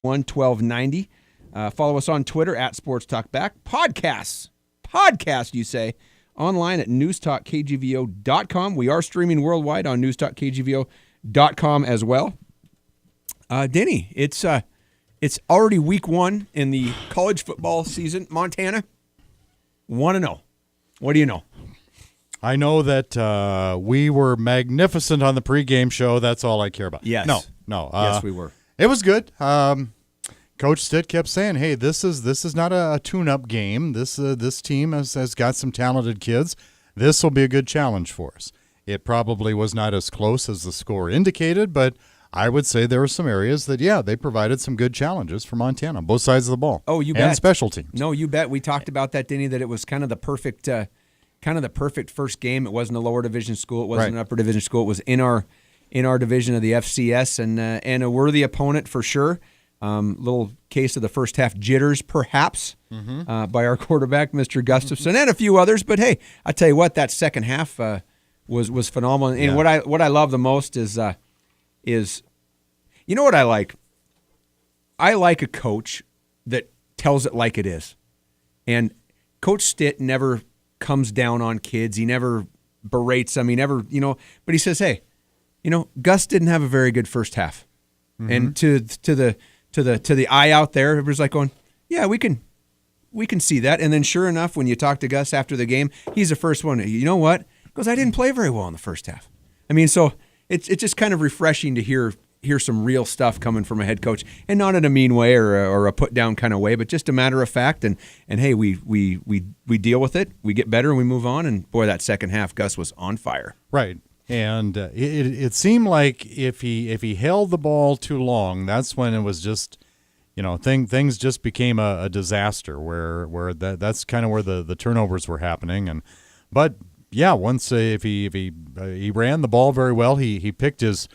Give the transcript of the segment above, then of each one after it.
1290. Follow us on Twitter at Sports Talk Back. Podcast, you say, online at newstalkkgvo.com. We are streaming worldwide on newstalkkgvo.com as well. Denny, it's already week 1 in the college football season. Montana, 1-0. What do you know? I know that we were magnificent on the pregame show. That's all I care about. Yes. No. Yes, we were. It was good. Coach Stitt kept saying, "Hey, this is not a tune-up game. This team has got some talented kids. This will be a good challenge for us." It probably was not as close as the score indicated, but I would say there were some areas that, they provided some good challenges for Montana, both sides of the ball. Oh, you bet. And special teams. No, you bet. We talked about that, Denny, that it was kind of the perfect first game. It wasn't a lower division school. It wasn't an upper division school. It was in our division of the FCS, and a worthy opponent for sure. Little case of the first half jitters, perhaps, by our quarterback, Mr. Gustafson, and a few others. But hey, I tell you what, that second half was phenomenal. And what I love the most is you know what I like? I like a coach that tells it like it is. And Coach Stitt never comes down on kids. He never berates them. He never, but he says, hey, Gus didn't have a very good first half. And to the eye out there, it was like going, yeah, we can see that. And then sure enough, when you talk to Gus after the game, he's the first one. You know what? He goes, I didn't play very well in the first half. I mean, so it's just kind of refreshing to hear some real stuff coming from a head coach, and not in a mean way or a put down kind of way, but just a matter of fact. And hey, we deal with it, we get better, and we move on. And boy, that second half, Gus was on fire. Right. And it seemed like if he held the ball too long, that's when it was just, things just became a disaster. Where that's kind of where the turnovers were happening. But once if he ran the ball very well, he picked his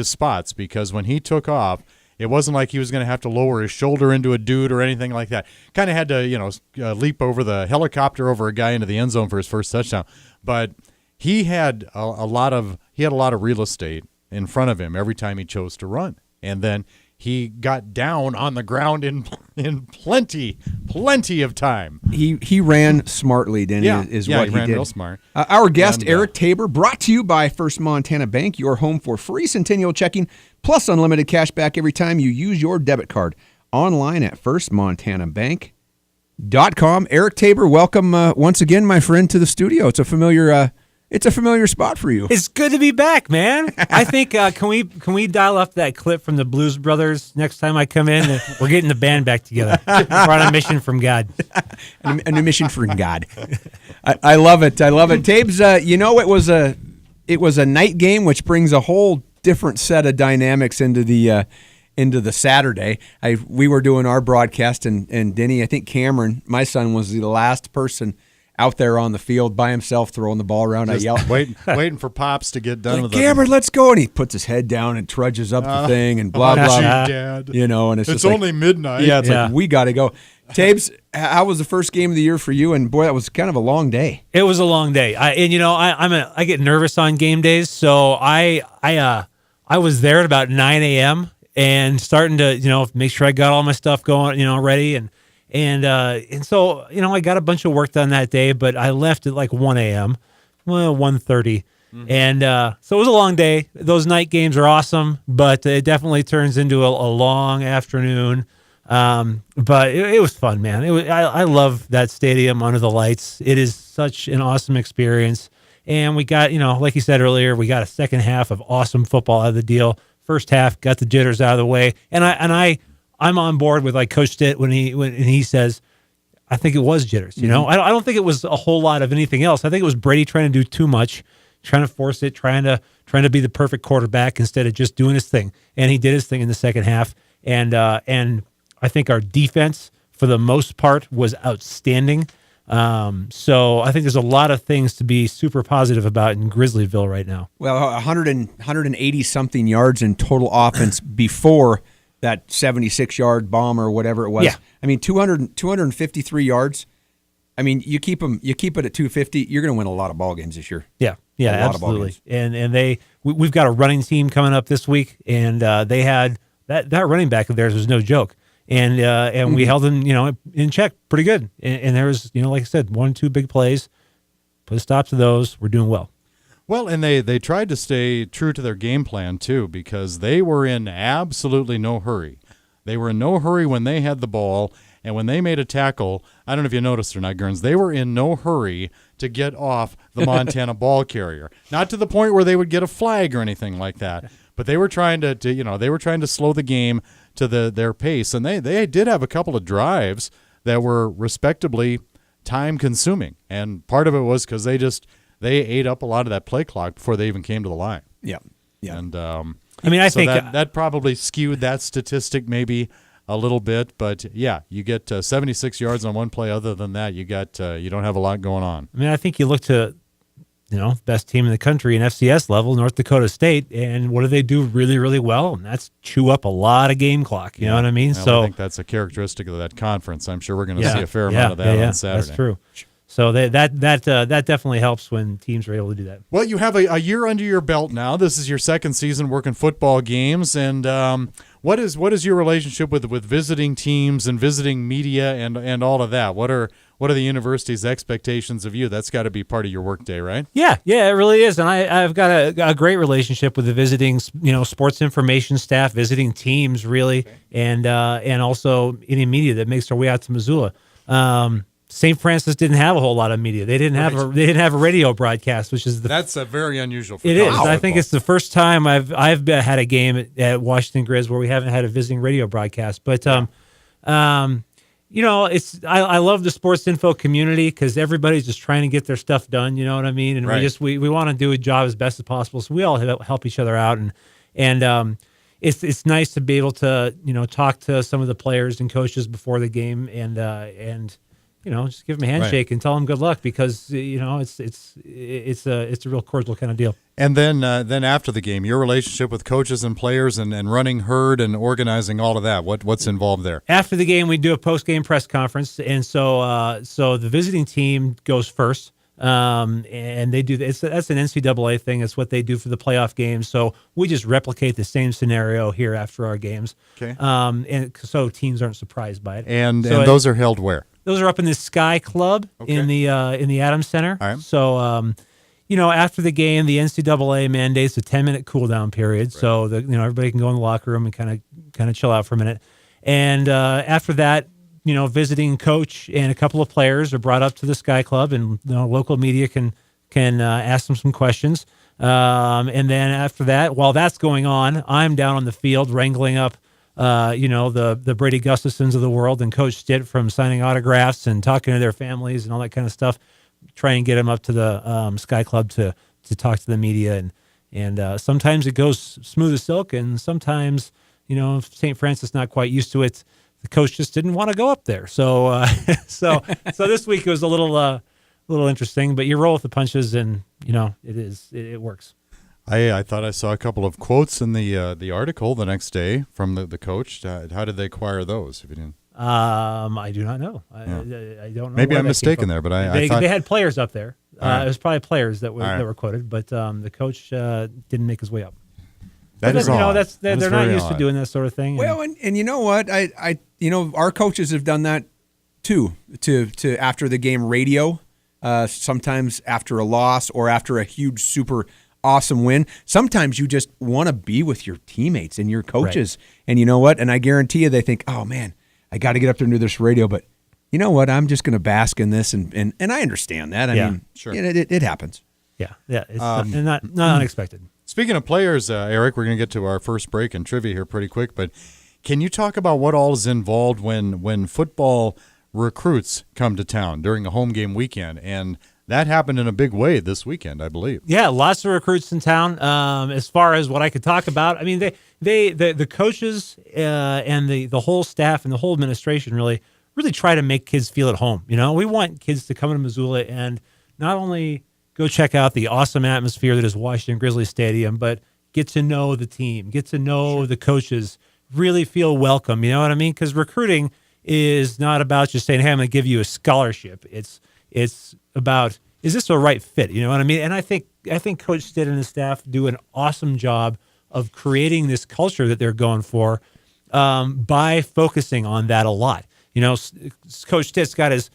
spots, because when he took off, it wasn't like he was going to have to lower his shoulder into a dude or anything like that. Kind of had to leap over the helicopter over a guy into the end zone for his first touchdown, but. He had a lot of real estate in front of him every time he chose to run, and then he got down on the ground in plenty of time. He ran smartly, Denny. Is what he ran did. Real smart. Our guest Eric Tabor, brought to you by First Montana Bank, your home for free Centennial checking plus unlimited cash back every time you use your debit card. Online at firstmontanabank.com. Eric Tabor, welcome once again, my friend, to the studio. It's a familiar spot for you. It's good to be back, man. I think can we dial up that clip from the Blues Brothers next time I come in? We're getting the band back together. We're on a mission from God. A new mission from God. I love it. Tabes, it was a night game, which brings a whole different set of dynamics into the Saturday. We were doing our broadcast, and Denny, I think Cameron, my son, was the last person out there on the field by himself throwing the ball around. Just I yelled, waiting for Pops to get done with it. Cameron, let's go. And he puts his head down and trudges up the thing and blah, blah, blah. Dad. And it's only midnight. Yeah, it's like, we got to go. Tabes, how was the first game of the year for you? And boy, that was kind of a long day. It was a long day. I get nervous on game days, so I was there at about 9 a.m. and starting to make sure I got all my stuff going, ready and so, I got a bunch of work done that day, but I left at like 1 a.m., 1:30. And so it was a long day. Those night games are awesome, but it definitely turns into a long afternoon. But it was fun, man. I love that stadium under the lights. It is such an awesome experience. And we got, like you said earlier, we got a second half of awesome football out of the deal. First half, got the jitters out of the way. And I'm on board with like Coach Stitt when he says, I think it was jitters. I don't think it was a whole lot of anything else. I think it was Brady trying to do too much, trying to force it, trying to be the perfect quarterback instead of just doing his thing. And he did his thing in the second half. And I think our defense, for the most part, was outstanding. So I think there's a lot of things to be super positive about in Grizzlyville right now. Well, 180 something yards in total offense before that 76-yard bomb or whatever it was. Yeah. I mean, 253 yards. I mean, you keep it at 250, you're going to win a lot of ball games this year. Yeah, absolutely. And we've got a running team coming up this week, and they had that running back of theirs was no joke. And we held him, in check pretty good. And there was, like I said, 1-2 big plays, put a stop to those. We're doing well. Well, and they tried to stay true to their game plan, too, because they were in absolutely no hurry. They were in no hurry when they had the ball, and when they made a tackle, I don't know if you noticed or not, Gurnz, they were in no hurry to get off the Montana ball carrier. Not to the point where they would get a flag or anything like that, but they were trying to slow the game to their pace, and they did have a couple of drives that were respectably time-consuming, and part of it was because they ate up a lot of that play clock before they even came to the line. Yeah. And I think that probably skewed that statistic maybe a little bit, but yeah, you get 76 yards on one play. Other than that, you don't have a lot going on. I think you look to, best team in the country in FCS level, North Dakota State, and what do they do really, really well? And that's chew up a lot of game clock. You know what I mean? Well, so I think that's a characteristic of that conference. I'm sure we're going to see a fair amount of that on Saturday. That's true. So that definitely helps when teams are able to do that. Well, you have a year under your belt now. This is your second season working football games, and what is your relationship with visiting teams and visiting media and all of that? What are the university's expectations of you? That's got to be part of your workday, right? Yeah, it really is, and I've got a great relationship with the visiting sports information staff, visiting teams really, and also any media that makes their way out to Missoula. St. Francis didn't have a whole lot of media. They didn't have a radio broadcast, which is that's a very unusual. It is. I think it's the first time I've had a game at Washington Grizz where we haven't had a visiting radio broadcast. But I love the sports info community because everybody's just trying to get their stuff done. You know what I mean? And we want to do a job as best as possible. So we all help each other out, and it's nice to be able to talk to some of the players and coaches before the game and just give them a handshake and tell them good luck because it's a real cordial kind of deal. And then after the game, your relationship with coaches and players and running herd and organizing all of that. What's involved there? After the game, we do a post-game press conference, and so the visiting team goes first, and they do that's an NCAA thing. It's what they do for the playoff games. So we just replicate the same scenario here after our games. Okay. And so teams aren't surprised by it. And those are held where? Those are up in the Sky Club in the Adams Center. All right. So, after the game, the NCAA mandates a 10-minute cool down period, right. So everybody can go in the locker room and kind of chill out for a minute. And after that, visiting coach and a couple of players are brought up to the Sky Club, and local media can ask them some questions. And then after that, while that's going on, I'm down on the field wrangling up the Brady Gustafsons of the world and Coach Stitt from signing autographs and talking to their families and all that kind of stuff, try and get them up to the Sky Club to talk to the media. And sometimes it goes smooth as silk, and sometimes, St. Francis not quite used to it. The coach just didn't want to go up there. So so this week it was a little interesting, but you roll with the punches and, it works. I thought I saw a couple of quotes in the article the next day from the coach. How did they acquire those? If you didn't, I do not know. I don't know. Maybe I'm mistaken there, but I thought they had players up there. Right. It was probably players that were quoted, but the coach didn't make his way up. They're not used to doing that sort of thing. Well, and you know what? Our coaches have done that too. To after the game radio, sometimes after a loss or after a huge super awesome win. Sometimes you just want to be with your teammates and your coaches. Right. And you know what? And I guarantee you they think, oh, man, I got to get up there and do this radio. But you know what? I'm just going to bask in this. And I understand that. I mean, sure. It happens. Yeah. It's not unexpected. Speaking of players, Eric, we're going to get to our first break in trivia here pretty quick. But can you talk about what all is involved when football recruits come to town during a home game weekend? And that happened in a big way this weekend, I believe. Yeah, lots of recruits in town. As far as what I could talk about, I mean, the coaches and the whole staff and the whole administration really try to make kids feel at home. We want kids to come to Missoula and not only go check out the awesome atmosphere that is Washington Grizzlies Stadium, but get to know the team, get to know the coaches, really feel welcome. You know what I mean? Because recruiting is not about just saying, hey, I'm going to give you a scholarship. It's about, is this a right fit? You know what I mean? And I think Coach Stitt and his staff do an awesome job of creating this culture that they're going for. by focusing on that a lot. Coach Stitt's got his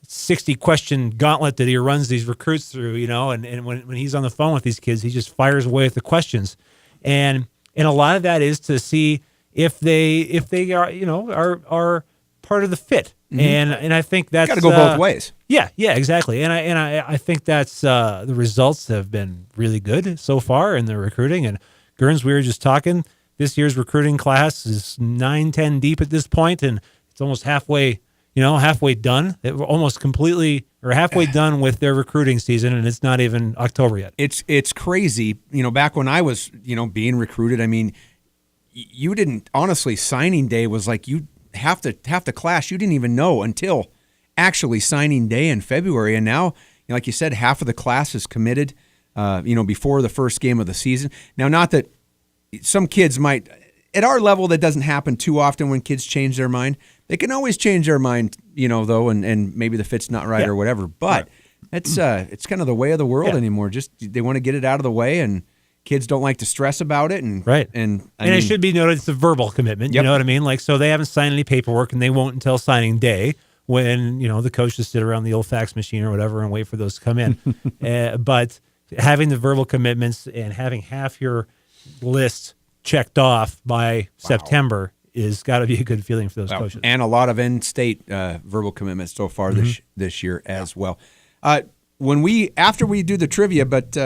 60-question gauntlet that he runs these recruits through, and when he's on the phone with these kids, he just fires away with the questions. And a lot of that is to see if they are part of the fit. Mm-hmm. And I think that's got to go both ways. Yeah, exactly. And I think that's the results have been really good so far in the recruiting. And Gurnz, we were just talking, this year's recruiting class is 9-10 deep at this point, and it's almost halfway done. Almost completely or halfway done with their recruiting season, and it's not even October yet. It's crazy. Back when I was, being recruited, I mean, you didn't, honestly, signing day was like half the class you didn't even know until actually signing day in February. And now, like you said, half of the class is committed, before the first game of the season. Now, not that some kids might, at our level, that doesn't happen too often when kids change their mind. They can always change their mind, though, and maybe the fit's not right or whatever. But it's kind of the way of the world anymore. Just they want to get it out of the way, and kids don't like to stress about it. And it should be noted it's a verbal commitment. Yep. You know what I mean? Like, so they haven't signed any paperwork, and they won't until signing day, when the coach just sit around the old fax machine or whatever and wait for those to come in. But having the verbal commitments and having half your list checked off by September is got to be a good feeling for those coaches. And a lot of in-state verbal commitments so far this year as well. After we do the trivia, but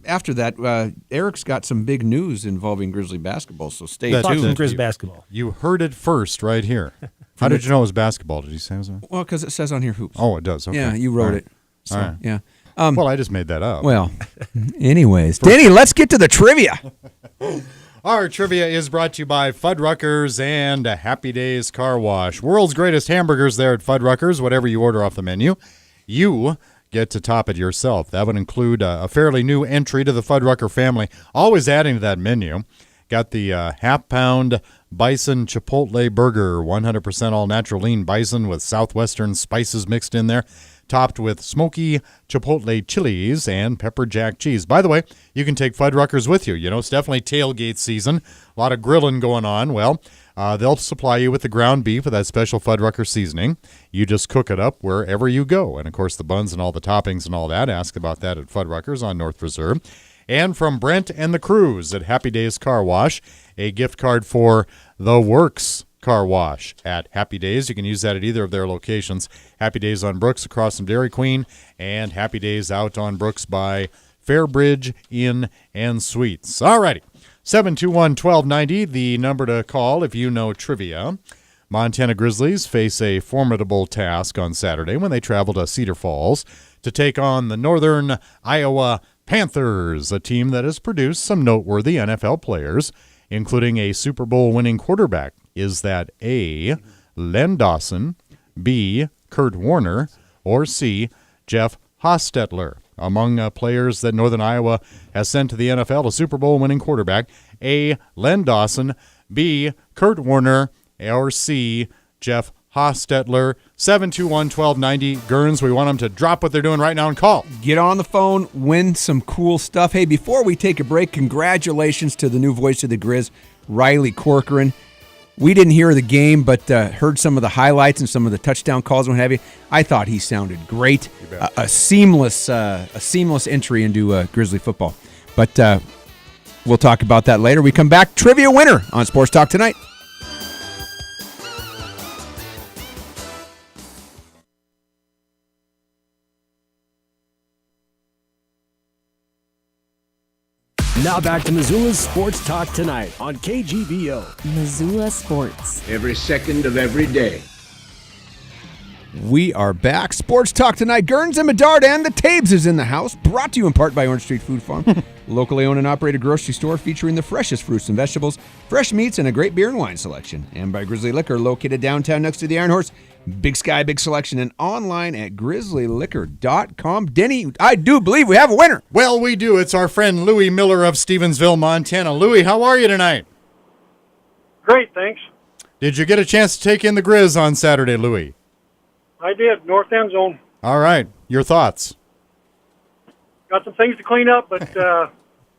after that, Eric's got some big news involving Grizzly basketball, so stay tuned. Talk some Grizz basketball. You heard it first right here. How did you know it was basketball? Did you say it was? Well, because it says on here hoops. Oh, it does. Okay. Yeah, you wrote it. So, all right. Yeah. Well, I just made that up. Well, anyways. Danny, let's get to the trivia. Our trivia is brought to you by Fuddruckers and Happy Days Car Wash. World's greatest hamburgers there at Fuddruckers. Whatever you order off the menu, you get to top it yourself. That would include a fairly new entry to the Fuddrucker family, always adding to that menu. Got the half-pound bison chipotle burger, 100% all-natural lean bison with southwestern spices mixed in there, topped with smoky chipotle chilies and pepper jack cheese. By the way, you can take Fuddruckers with you. It's definitely tailgate season. A lot of grilling going on. Well, they'll supply you with the ground beef with that special Fuddrucker seasoning. You just cook it up wherever you go. And, of course, the buns and all the toppings and all that. Ask about that at Fuddruckers on North Reserve. And from Brent and the Crews at Happy Days Car Wash, a gift card for The Works Car Wash at Happy Days. You can use that at either of their locations. Happy Days on Brooks across from Dairy Queen, and Happy Days out on Brooks by Fairbridge Inn and Suites. All righty. 721-1290, the number to call if you know trivia. Montana Grizzlies face a formidable task on Saturday when they travel to Cedar Falls to take on the Northern Iowa Panthers, a team that has produced some noteworthy NFL players, including a Super Bowl winning quarterback. Is that A, Len Dawson, B, Kurt Warner, or C, Jeff Hostetler? Among players that Northern Iowa has sent to the NFL, a Super Bowl winning quarterback, A, Len Dawson, B, Kurt Warner, or C, Jeff Hostetler. 721-1290. Gurnz, we want them to drop what they're doing right now and call. Get on the phone, win some cool stuff. Hey, before we take a break, congratulations to the new voice of the Grizz, Riley Corcoran. We didn't hear the game, but heard some of the highlights and some of the touchdown calls and what have you. I thought he sounded great. A seamless entry into Grizzly football. But we'll talk about that later. We come back. Trivia winner on Sports Talk Tonight. Now back to Missoula's Sports Talk Tonight on KGVO. Missoula Sports. Every second of every day. We are back. Sports Talk Tonight. Gurnz and Bedard and the Tabes is in the house. Brought to you in part by Orange Street Food Farm. Locally owned and operated grocery store featuring the freshest fruits and vegetables, fresh meats, and a great beer and wine selection. And by Grizzly Liquor, located downtown next to the Iron Horse. Big Sky, big selection, and online at grizzlyliquor.com. Denny, I do believe we have a winner. Well, we do. It's our friend Louie Miller of Stevensville, Montana. Louie, how are you tonight? Great, thanks. Did you get a chance to take in the Grizz on Saturday, Louie? I did. North end zone. All right. Your thoughts? Got some things to clean up, but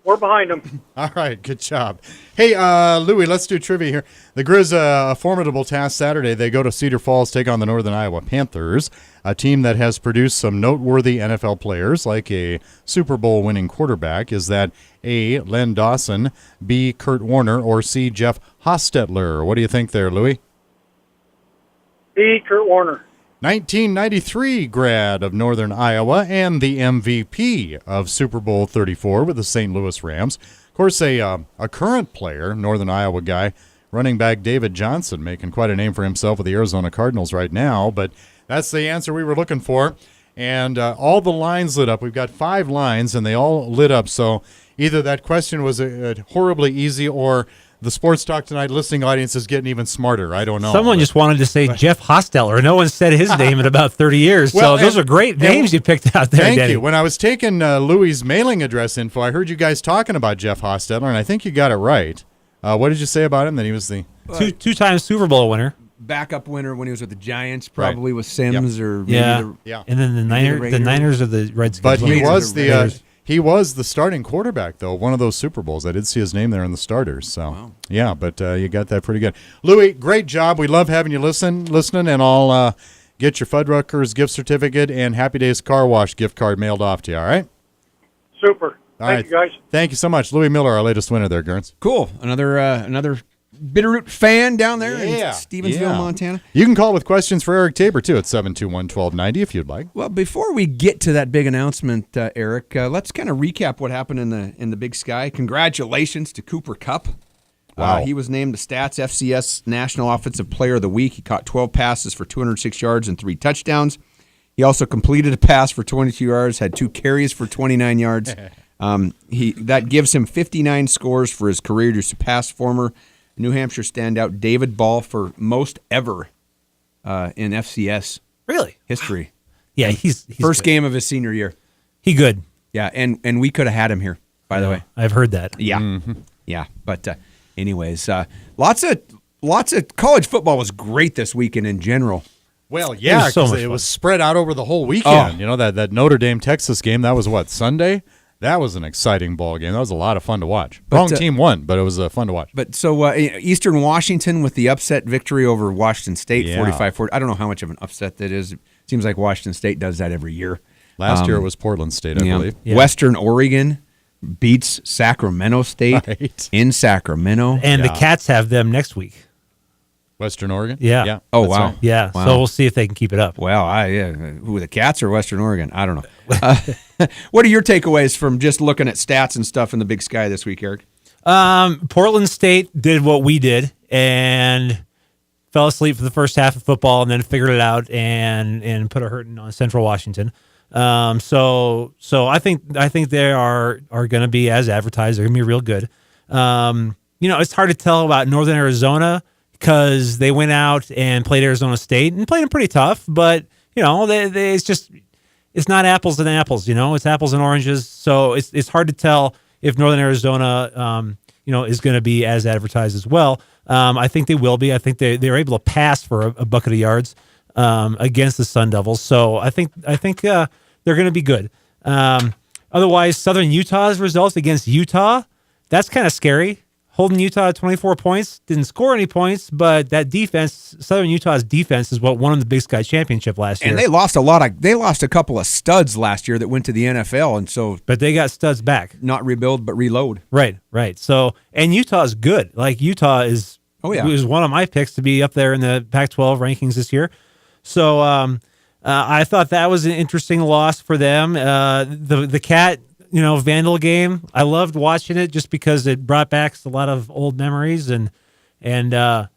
We're behind them. All right, good job. Hey, Louie, let's do trivia here. The Grizz, a formidable task Saturday. They go to Cedar Falls, take on the Northern Iowa Panthers, a team that has produced some noteworthy NFL players, like a Super Bowl winning quarterback. Is that A, Len Dawson, B, Kurt Warner, or C, Jeff Hostetler? What do you think there, Louie? B. Kurt Warner. 1993 grad of Northern Iowa and the MVP of Super Bowl 34 with the St. Louis Rams. Of course, a current player, Northern Iowa guy, running back David Johnson, making quite a name for himself with the Arizona Cardinals right now. But that's the answer we were looking for. And all the lines lit up. We've got 5 lines, and they all lit up. So either that question was horribly easy, or the Sports Talk Tonight listening audience is getting even smarter. I don't know. Someone just wanted to say Jeff Hostetler. No one said his name in about 30 years. Well, so those are great names you picked out there, Thank Danny. you. When I was taking Louie's mailing address info, I heard you guys talking about Jeff Hostetler, and I think you got it right. What did you say about him? That he was the Two-time Super Bowl winner. Backup winner when he was with the Giants, probably with Sims or maybe Yeah. And then the Niners or the Redskins. But he was Raiders. he was the starting quarterback, though, one of those Super Bowls. I did see his name there in the starters. So, yeah, but you got that pretty good. Louie, great job. We love having you listening, and I'll get your Fuddruckers gift certificate and Happy Days Car Wash gift card mailed off to you, all right? Super. All Thank right. you, guys. Thank you so much. Louie Miller, our latest winner there, Gurnz. Cool. Another Bitterroot fan down there in Stevensville, Yeah. Montana. You can call with questions for Eric Tabor, too, at 721-1290 if you'd like. Well, before we get to that big announcement, Eric, let's kind of recap what happened in the Big Sky. Congratulations to Cooper Kupp. Wow. He was named the Stats FCS National Offensive Player of the Week. He caught 12 passes for 206 yards and 3 touchdowns. He also completed a pass for 22 yards, had 2 carries for 29 yards. That gives him 59 scores for his career to surpass former New Hampshire standout David Ball for most ever in FCS Really? history. Yeah, he's First good. game of his senior year. He good. Yeah, and we could have had him here, by the way. I've heard that. Yeah, yeah. But anyways, lots of college football was great this weekend in general. Well, yeah, was so 'cause much it fun. was spread out over the whole weekend. Oh. You know, that Notre Dame-Texas game, that was what, Sunday? That was an exciting ball game. That was a lot of fun to watch. Wrong team won, but it was fun to watch. But so Eastern Washington with the upset victory over Washington State, Yeah. 45-40. I don't know how much of an upset that is. It seems like Washington State does that every year. Last year it was Portland State, I believe. Yeah. Western Oregon beats Sacramento State Right. in Sacramento. And Yeah. the Cats have them next week. Western Oregon? Yeah. Oh, that's wow. right. Yeah. Wow. So we'll see if they can keep it up. Well, who, the Cats or Western Oregon? I don't know. What are your takeaways from just looking at stats and stuff in the Big Sky this week, Eric? Portland State did what we did and fell asleep for the first half of football and then figured it out and put a hurting on Central Washington. So I think they are going to be as advertised. They're going to be real good. It's hard to tell about Northern Arizona because they went out and played Arizona State and played them pretty tough. But it's not apples and apples. It's apples and oranges. So it's hard to tell if Northern Arizona is going to be as advertised as well. I think they will be. I think they're able to pass for a bucket of yards against the Sun Devils. So I think they're going to be good. Otherwise, Southern Utah's results against Utah, that's kind of scary. Holding Utah at 24 points, didn't score any points, but that defense, Southern Utah's defense, is what won the Big Sky Championship last year. And they lost a couple of studs last year that went to the NFL, and so but they got studs back. not rebuild but reload. Right. So, and Utah's good. Like Utah is, was one of my picks to be up there in the Pac-12 rankings this year. So I thought that was an interesting loss for them. The Cat, Vandal game, I loved watching it just because it brought back a lot of old memories, and I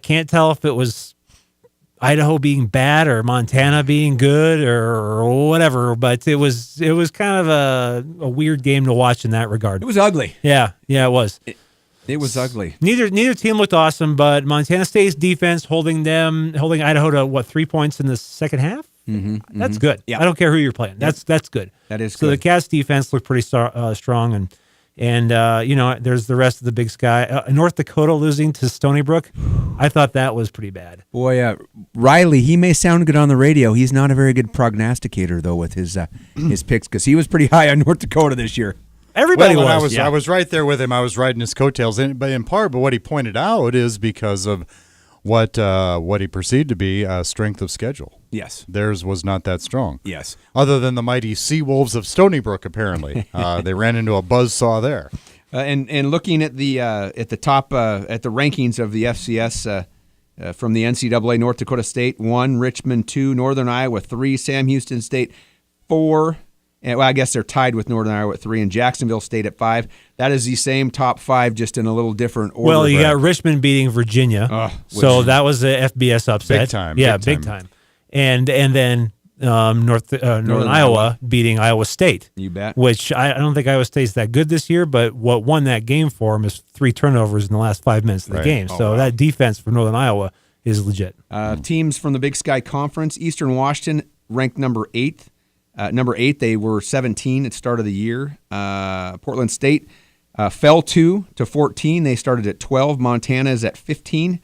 can't tell if it was Idaho being bad or Montana being good or whatever, but it was kind of a weird game to watch in that regard. It was ugly. Yeah, it was. It was ugly. Neither team looked awesome, but Montana State's defense holding Idaho to 3 points in the second half. That's good. Yeah. I don't care who you're playing. That's good. That is so good. the Cats defense looked pretty strong, And, there's the rest of the Big Sky. North Dakota losing to Stony Brook. I thought that was pretty bad. Boy, Riley, he may sound good on the radio. He's not a very good prognosticator, though, with his picks, because he was pretty high on North Dakota this year. Everybody was. I was right there with him. I was riding his coattails, but in part, but what he pointed out is because of what he perceived to be strength of schedule. Yes. Theirs was not that strong. Yes. Other than the mighty Sea Wolves of Stony Brook, apparently. They ran into a buzzsaw there. And looking at the top at the rankings of the FCS from the NCAA, North Dakota State 1, Richmond 2, Northern Iowa 3, Sam Houston State 4. And, well, I guess they're tied with Northern Iowa at 3 and Jacksonville State at 5. That is the same top 5, just in a little different order. Well, you got Richmond beating Virginia, so that was a FBS upset. Big time. Yeah, big time. And then Northern Iowa beating Iowa State. You bet. Which I don't think Iowa State's that good this year, but what won that game for them is 3 turnovers in the last 5 minutes of the game. So that defense for Northern Iowa is legit. Teams from the Big Sky Conference, Eastern Washington ranked number 8. Number 8, they were 17 at the start of the year. Portland State fell 2 to 14. They started at 12. Montana is at 15.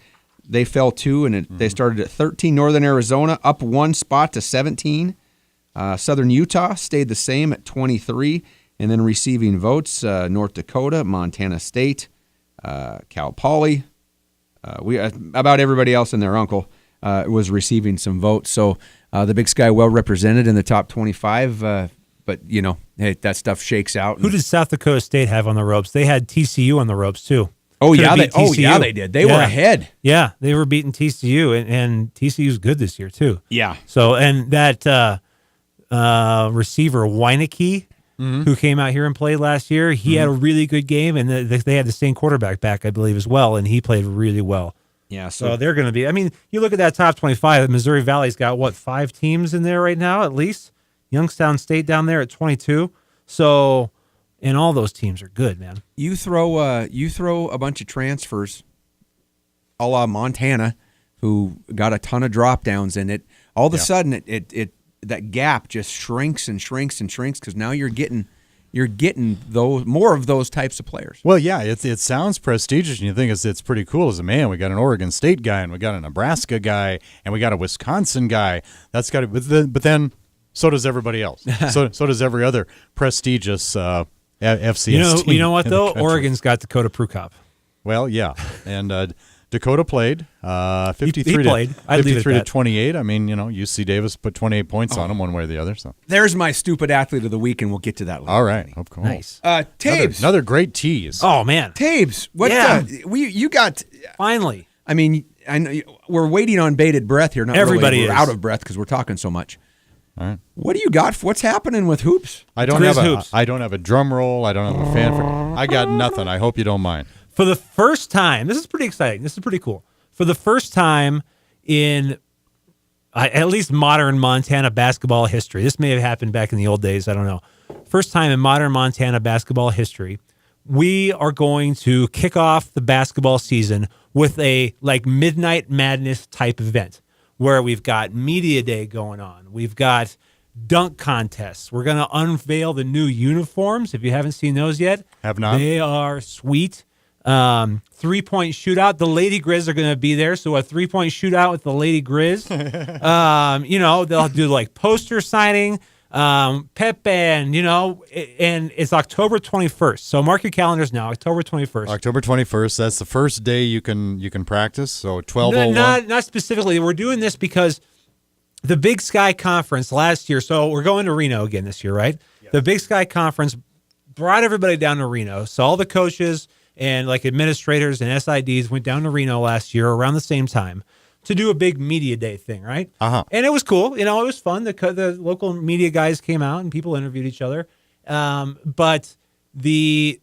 They fell 2, and they started at 13. Northern Arizona up 1 spot to 17. Southern Utah stayed the same at 23. And then receiving votes, North Dakota, Montana State, Cal Poly. About everybody else and their uncle was receiving some votes. So the Big Sky well represented in the top 25. But, hey, that stuff shakes out. Who did South Dakota State have on the ropes? They had TCU on the ropes, too. Oh, yeah, they did. They were ahead. Yeah, they were beating TCU, and TCU's good this year, too. Yeah. So, and that receiver, Weineke, who came out here and played last year, he had a really good game, and they had the same quarterback back, I believe, as well, and he played really well. Yeah, so they're going to be, you look at that top 25, Missouri Valley's got, 5 teams in there right now, at least? Youngstown State down there at 22. So, and all those teams are good, man. You throw a bunch of transfers, a la Montana, who got a ton of drop downs in it. All of a sudden, it that gap just shrinks and shrinks and shrinks, because now you're getting those more of those types of players. Well, yeah, it sounds prestigious, and you think it's pretty cool. As a man, we got an Oregon State guy, and we got a Nebraska guy, and we got a Wisconsin guy. That's got to, but then so does everybody else. so does every other prestigious FCS team. You know what though? Oregon's got Dakota Prukop. Well, yeah, and Dakota played 53 he played. I'd leave it at 53 to that. 28. UC Davis put 28 points on him one way or the other. So there's my stupid athlete of the week, and we'll get to that later. All right, of course. Nice. Tabes, another great tease. Oh man, Tabes. What? Yeah. You got finally. I know we're waiting on bated breath here. Not Everybody really. We're is out of breath because we're talking so much. All right. What do you got? What's happening with hoops? I don't Grizz have hoops. I don't have a drum roll. I don't have a fanfare. I got nothing. I hope you don't mind. For the first time, this is pretty exciting. This is pretty cool. For the first time in at least modern Montana basketball history, this may have happened back in the old days, I don't know. First time in modern Montana basketball history, we are going to kick off the basketball season with a Midnight Madness type event where we've got media day going on. We've got dunk contests. We're going to unveil the new uniforms. If you haven't seen those yet, Have not. They are sweet. 3-point shootout. The Lady Grizz are going to be there, so a 3-point shootout with the Lady Grizz. They'll do poster signing, pep band, and it's October 21st. So mark your calendars now, October 21st. October 21st. That's the first day you can practice. So 12:01. Not specifically. We're doing this because the Big Sky Conference last year. So we're going to Reno again this year, right? Yep. The Big Sky Conference brought everybody down to Reno. So all the coaches and administrators and SIDs went down to Reno last year around the same time to do a big media day thing, right? Uh-huh. And it was cool. It was fun. The local media guys came out and people interviewed each other. But the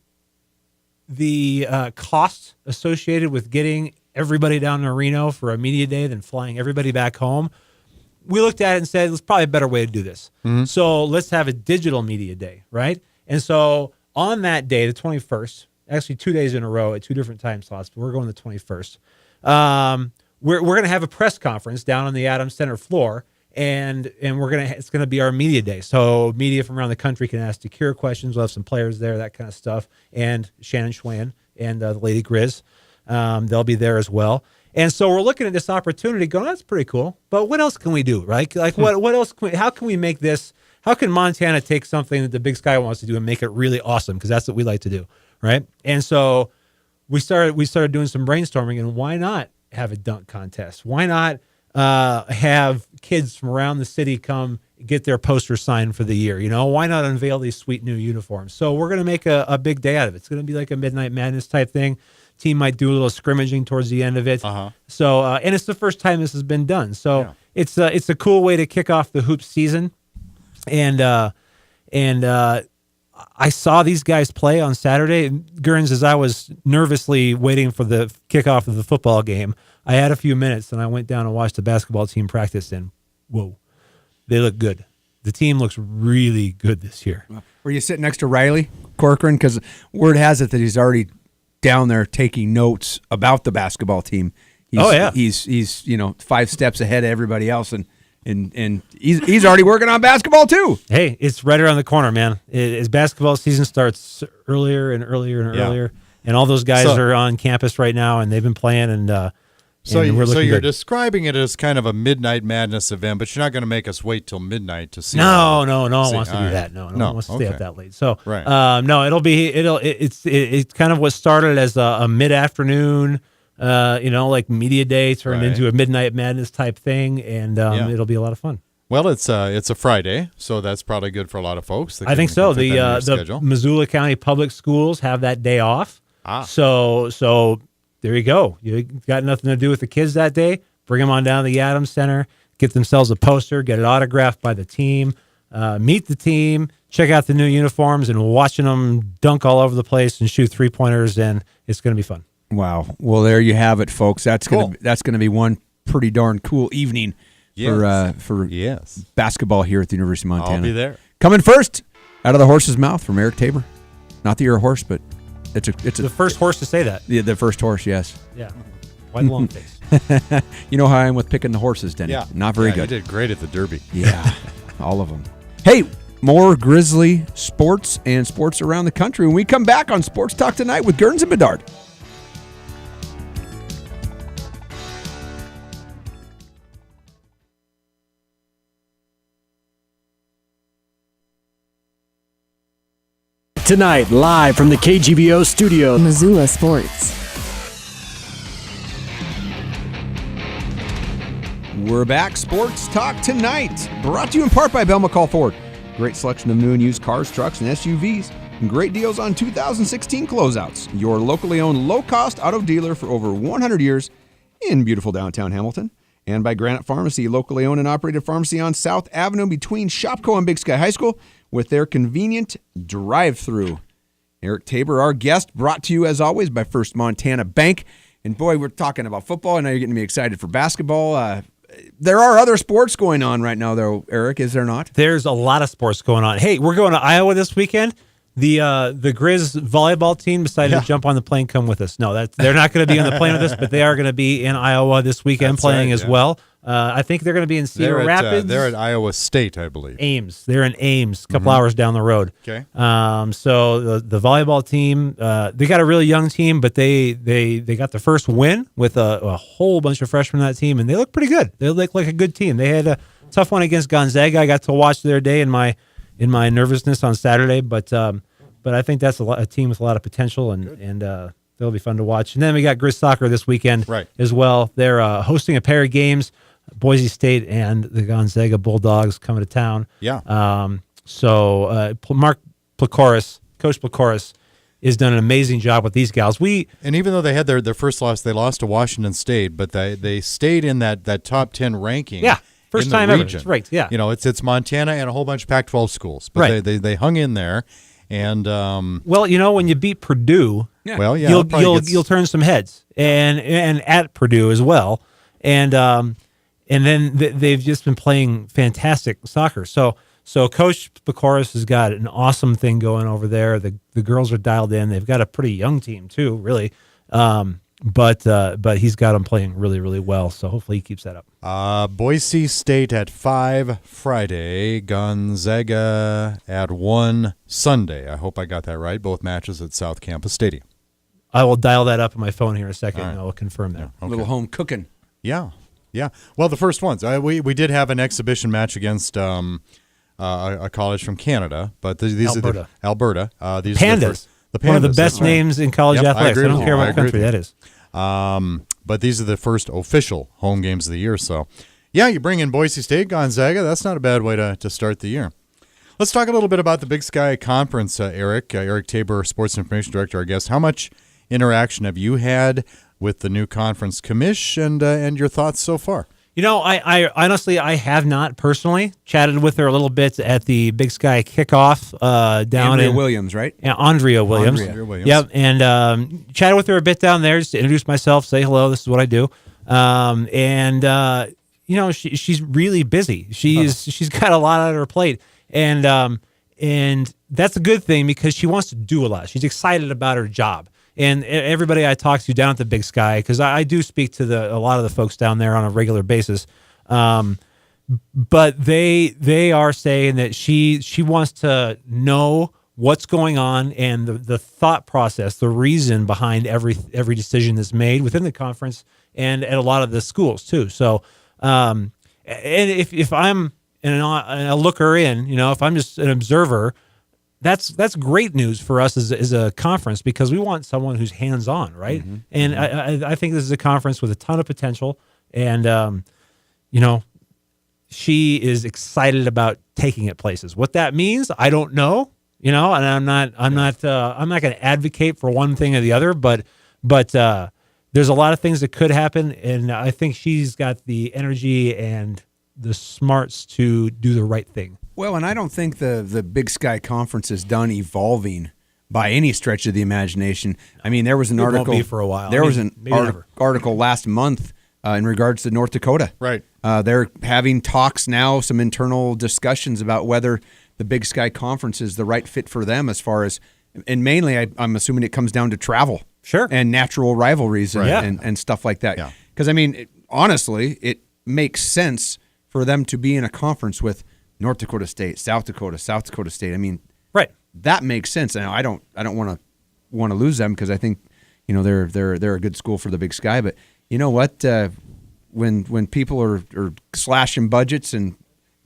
cost associated with getting everybody down to Reno for a media day than flying everybody back home, we looked at it and said, it's probably a better way to do this. Mm-hmm. So let's have a digital media day, right? And so on that day, the 21st, actually 2 days in a row at 2 different time slots, but we're going the 21st. We're going to have a press conference down on the Adams Center floor, and it's gonna be our media day. So media from around the country can ask Secure questions. We'll have some players there, that kind of stuff, and Shannon Schwan and the Lady Grizz, they'll be there as well. And so we're looking at this opportunity, going, that's pretty cool. But what else can we do, right? Like what else? How can we make this? How can Montana take something that the Big Sky wants to do and make it really awesome? Because that's what we like to do, right? And so we started doing some brainstorming, and why not have a dunk contest? Why not have kids from around the city come get their poster signed for the year? Why not unveil these sweet new uniforms? So we're going to make a big day out of it. It's going to be like a Midnight Madness type thing. Team might do a little scrimmaging towards the end of it. So, and it's the first time this has been done. So it's a cool way to kick off the hoops season. And I saw these guys play on Saturday. Gurnz, as I was nervously waiting for the kickoff of the football game, I had a few minutes and I went down and watched the basketball team practice, and whoa, they look good. The team looks really good this year. Were you sitting next to Riley Corcoran? Because word has it that he's already down there taking notes about the basketball team. He's 5 steps ahead of everybody else, and he's already working on basketball too. Hey, it's right around the corner, man. As basketball season starts earlier and earlier and earlier, and all those guys are on campus right now, and they've been playing, and so you're good. describing it as kind of a Midnight Madness event, but you're not going to make us wait till midnight to see. No one wants to do that. No one wants to stay up that late. So right. No, it's kind of what started as a mid-afternoon, like media day turned into a Midnight Madness type thing, and it'll be a lot of fun. Well, it's a Friday, so that's probably good for a lot of folks. I think so. The Missoula County Public Schools have that day off. So there you go. You got nothing to do with the kids that day. Bring them on down to the Adams Center, get themselves a poster, get it autographed by the team, meet the team, check out the new uniforms, and watching them dunk all over the place and shoot 3-pointers, and it's going to be fun. Wow. Well, there you have it, folks. That's gonna be one pretty darn cool evening for basketball here at the University of Montana. I'll be there. Coming first, out of the horse's mouth from Eric Tabor. Not that you're a horse, but it's the first horse to say that. Yeah, the first horse, yes. Yeah. White long face. You know how I am with picking the horses, Denny. Yeah. Not very good. You did great at the Derby. Yeah, all of them. Hey, more Grizzly sports and sports around the country when we come back on Sports Talk Tonight with Gurnz and Bedard. Tonight, live from the KGVO studio. Missoula Sports. We're back. Sports Talk Tonight. Brought to you in part by Bell McCall Ford. Great selection of new and used cars, trucks, and SUVs. And great deals on 2016 closeouts. Your locally owned low-cost auto dealer for over 100 years in beautiful downtown Hamilton. And by Granite Pharmacy, locally owned and operated pharmacy on South Avenue between Shopko and Big Sky High School, with their convenient drive-through. Eric Tabor, our guest, brought to you, as always, by First Montana Bank. And boy, we're talking about football, and now you're getting me excited for basketball. There are other sports going on right now, though, Eric, is there not? There's a lot of sports going on. Hey, we're going to Iowa this weekend. The Grizz volleyball team decided to jump on the plane, come with us. No, they're not going to be on the plane with us, but they are going to be in Iowa this weekend playing as well. I think they're going to be in Cedar Rapids. They're at Iowa State, I believe. Ames. They're in Ames, a couple hours down the road. Okay. So the volleyball team, they got a really young team, but they got the first win with a whole bunch of freshmen on that team, and they look pretty good. They look like a good team. They had a tough one against Gonzaga. I got to watch their day in my nervousness on Saturday, but I think that's a team with a lot of potential, and they'll be fun to watch. And then we got Grizz soccer this weekend as well. They're hosting a pair of games. Boise State and the Gonzaga Bulldogs coming to town. Yeah. So Mark Placoris, Coach Placoris, has done an amazing job with these gals. And even though they had their first loss, they lost to Washington State, but they stayed in that top 10 ranking. Yeah. First time ever. That's right. Yeah. You know, it's Montana and a whole bunch of Pac-12 schools, but they hung in there. And well, you know, when you beat Purdue, you'll turn some heads, and at Purdue as well, and then they've just been playing fantastic soccer. So Coach Placoris has got an awesome thing going over there. The girls are dialed in. They've got a pretty young team too, really. But he's got them playing really, really well. So hopefully he keeps that up. Boise State at 5 Friday, Gonzaga at 1 Sunday. I hope I got that right. Both matches at South Campus Stadium. I will dial that up on my phone here in a second, All right. and I will confirm that. Okay. A little home cooking. Yeah. Well, the first ones. We did have an exhibition match against a college from Canada, but these Alberta. are the Alberta. These Pandas. Are the first, the Pandas. One of the best that's right. names in college Yep, I athletics. agree I don't with care you. I what agree country with that you. is. But these are the first official home games of the year. So, yeah, you bring in Boise State, Gonzaga. That's not a bad way to start the year. Let's talk a little bit about the Big Sky Conference, Eric. Eric Tabor, Sports Information Director, our guest. How much interaction have you had with the new conference commish and your thoughts so far? You know, I honestly, I have not personally chatted with her a little bit at the Big Sky kickoff down Andrea in Williams, right? Yeah, Andrea Williams. Andrea Williams. Yep, and chatted with her a bit down there just to introduce myself, say hello. This is what I do, you know, she's really busy. She's got a lot on her plate, and that's a good thing because she wants to do a lot. She's excited about her job. And everybody I talk to down at the Big Sky, because I do speak to a lot of the folks down there on a regular basis, but they are saying that she wants to know what's going on and the thought process, the reason behind every decision that's made within the conference and at a lot of the schools too. So, and if I'm a looker in, you know, if I'm just an observer, that's great news for us as a conference because we want someone who's hands-on, right? Mm-hmm. And I think this is a conference with a ton of potential, and you know, she is excited about taking it places. What that means, I don't know, you know, and I'm not going to advocate for one thing or the other, but there's a lot of things that could happen, and I think she's got the energy and the smarts to do the right thing. Well, and I don't think the Big Sky Conference is done evolving by any stretch of the imagination. I mean, there was an article won't be for a while. There was an article last month in regards to North Dakota. Right. They're having talks now, some internal discussions about whether the Big Sky Conference is the right fit for them as far as, and mainly I'm assuming it comes down to travel. Sure. And natural rivalries Right. and stuff like that. Yeah. Because, I mean, honestly, it makes sense for them to be in a conference with North Dakota State, South Dakota State. I mean, right. That makes sense. And I don't want to lose them because I think, you know, they're a good school for the Big Sky. But you know what? When people are slashing budgets and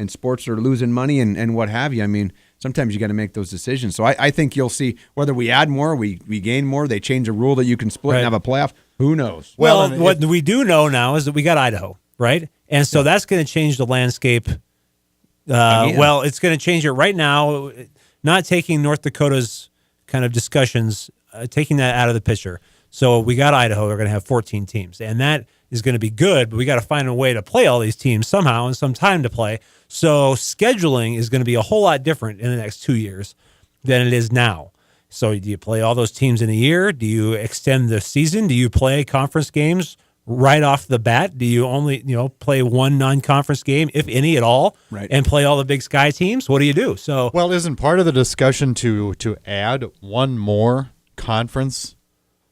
sports are losing money and what have you, I mean, sometimes you got to make those decisions. So I think you'll see whether we add more, we gain more, they change a rule that you can split and have a playoff. Who knows? Well, what we do know now is that we got Idaho, right? And so that's going to change the landscape. Well, it's going to change it right now, not taking North Dakota's kind of discussions, taking that out of the picture. So we got Idaho. We're going to have 14 teams, and that is going to be good, but we got to find a way to play all these teams somehow and some time to play. So scheduling is going to be a whole lot different in the next 2 years than it is now. So do you play all those teams in a year? Do you extend the season? Do you play conference games right off the bat? Do you only, play one non-conference game, if any at all, right, and play all the Big Sky teams? What do you do? So, well, isn't part of the discussion to add one more conference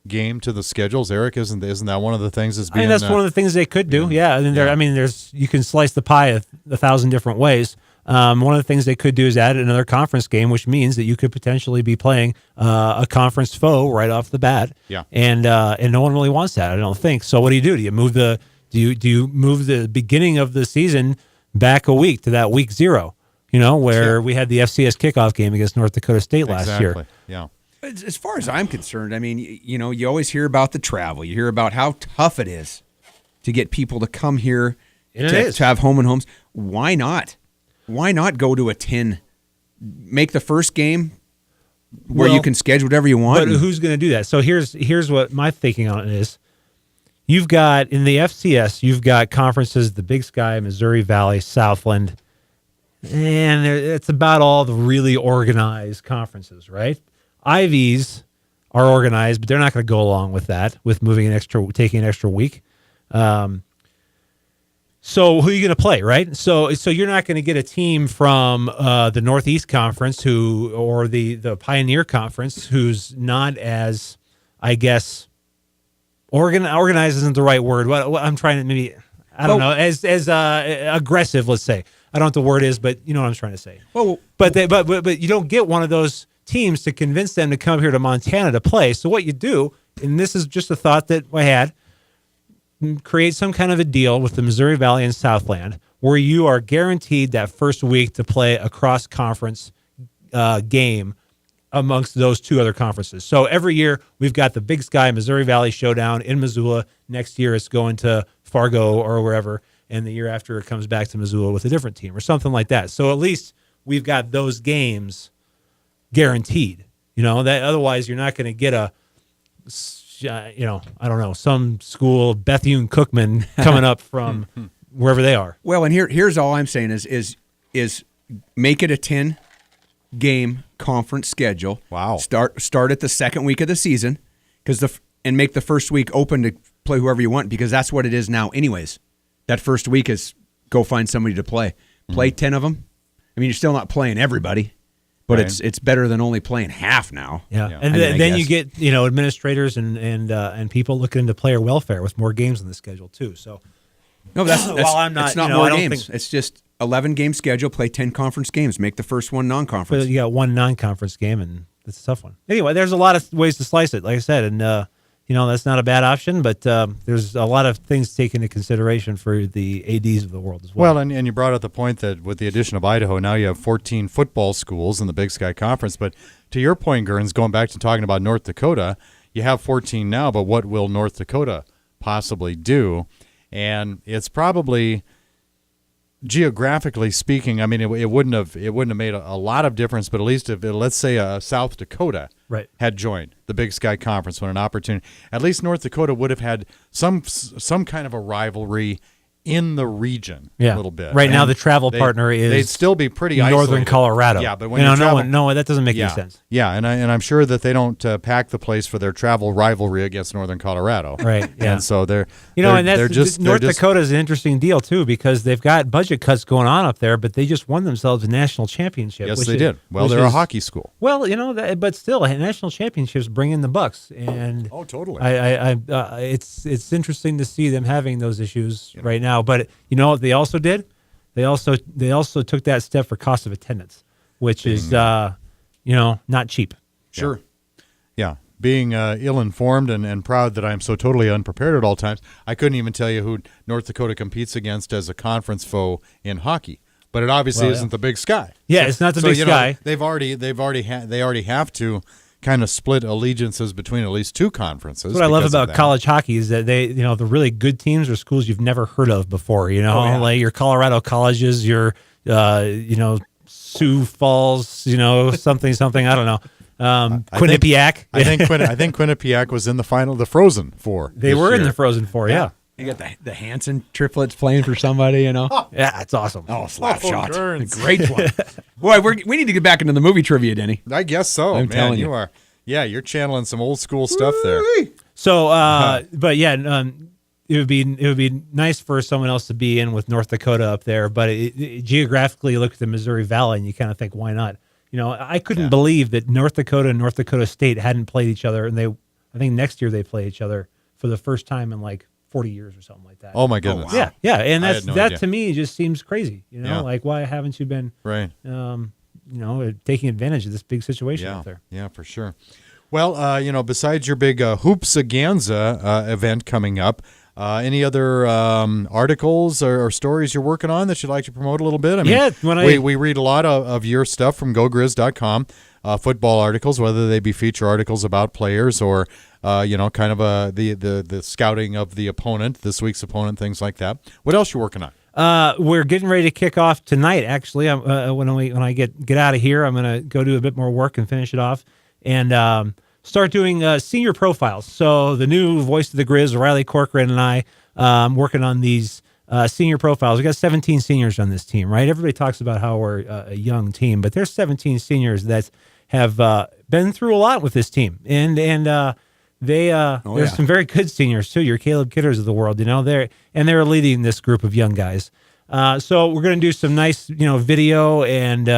game to the schedules, Eric? Isn't that one of the things that's being? I mean, that's one of the things they could do. Yeah, and there's you can slice the pie 1,000 different ways. One of the things they could do is add another conference game, which means that you could potentially be playing a conference foe right off the bat. Yeah, and no one really wants that, I don't think. So what do? Do you move do you move the beginning of the season back a week to that week 0? Where we had the FCS kickoff game against North Dakota State last year. Yeah. As far as I'm concerned, I mean, you always hear about the travel. You hear about how tough it is to get people to come here to have home and homes. Why not? Why not go to a 10, make the first game where you can schedule whatever you want? But who's going to do that? So here's what my thinking on it is. You've got, in the FCS, you've got conferences, the Big Sky, Missouri Valley, Southland, and it's about all the really organized conferences, right? Ivies are organized, but they're not going to go along with that, with taking an extra week. So who are you going to play, right? So you're not going to get a team from the Northeast Conference or the Pioneer Conference who's not as, I guess, organized isn't the right word. What I'm trying to maybe, I don't know, as aggressive, let's say. I don't know what the word is, but you know what I'm trying to say. Well, but you don't get one of those teams to convince them to come here to Montana to play. So what you do, and this is just a thought that I had, create some kind of a deal with the Missouri Valley and Southland where you are guaranteed that first week to play a cross-conference game amongst those two other conferences. So every year we've got the Big Sky Missouri Valley Showdown in Missoula. Next year it's going to Fargo or wherever, and the year after it comes back to Missoula with a different team or something like that. So at least we've got those games guaranteed. You know, that otherwise you're not going to get a, I don't know, some school, Bethune Cookman coming up from wherever they are. Well, and here's all I'm saying is make it a 10-game conference schedule. Wow. Start at the second week of the season, and make the first week open to play whoever you want, because that's what it is now anyways. That first week is go find somebody to play. Play 10 of them. I mean, you're still not playing everybody, but right. it's better than only playing half now. Yeah. And then you get, administrators and people looking into player welfare with more games on the schedule too. So no, that's while I'm not, it's not more games. It's just 11-game schedule, play 10 conference games, make the first one non-conference. But you got one non-conference game, and it's a tough one. Anyway, there's a lot of ways to slice it, like I said, and that's not a bad option, but there's a lot of things to take into consideration for the ADs of the world as well. Well, and you brought up the point that with the addition of Idaho, now you have 14 football schools in the Big Sky Conference. But to your point, Gurnz, going back to talking about North Dakota, you have 14 now, but what will North Dakota possibly do? And it's probably, geographically speaking, I mean, it wouldn't have made a lot of difference, but at least if, let's say, South Dakota had joined the Big Sky Conference when an opportunity, at least North Dakota would have had some kind of a rivalry in the region a little bit. Right now, the travel partner is they'd still be pretty Northern isolated. Colorado. Yeah, but when you travel, no, that doesn't make any sense. Yeah, and I'm sure that they don't pack the place for their travel rivalry against Northern Colorado. Right. Yeah. And so North Dakota is an interesting deal too, because they've got budget cuts going on up there, but they just won themselves a national championship. Yes, they did. Well, they're a hockey school. Well, but still, national championships bring in the bucks, and totally. It's interesting to see them having those issues right now. But you know what they also did? They also took that step for cost of attendance, which is not cheap. Sure. Yeah. Being ill-informed and proud that I'm so totally unprepared at all times, I couldn't even tell you who North Dakota competes against as a conference foe in hockey. But it obviously isn't the Big Sky. Yeah, it's not the Big Sky. They already have to kind of split allegiances between at least two conferences. That's what I love about college hockey is that they, the really good teams are schools you've never heard of before. Like your Colorado colleges, your Sioux Falls, something. I don't know. Quinnipiac. I think Quinnipiac was in the final, the Frozen Four. They were in the Frozen Four, yeah. You got the Hanson triplets playing for somebody, Yeah, it's awesome. Oh, slap shot. Great one. Boy, we need to get back into the movie trivia, Denny. I guess so. I'm telling you are. Yeah, you're channeling some old school stuff there. So, but yeah, it would be nice for someone else to be in with North Dakota up there. But geographically, you look at the Missouri Valley and you kind of think, why not? I couldn't believe that North Dakota and North Dakota State hadn't played each other, and I think next year they play each other for the first time in like 40 years or something like that. Oh my goodness! Oh, wow. Yeah, and that idea. To me just seems crazy. Like why haven't you been taking advantage of this big situation out there? Yeah, for sure. Well, besides your big Hoopsaganza event coming up, any other articles or stories you're working on that you'd like to promote a little bit? I mean, we read a lot of your stuff from GoGrizz.com, football articles, whether they be feature articles about players or kind of the scouting of the opponent, this week's opponent, things like that. What else you working on? We're getting ready to kick off tonight. Actually, when I get out of here, I'm going to go do a bit more work and finish it off, and start doing senior profiles. So the new voice of the Grizz, Riley Corcoran, and I working on these senior profiles. We got 17 seniors on this team, right? Everybody talks about how we're a young team, but there's 17 seniors that have been through a lot with this team, and there's some very good seniors too. Your Caleb Kidders of the world, they're leading this group of young guys. So we're going to do some nice, video and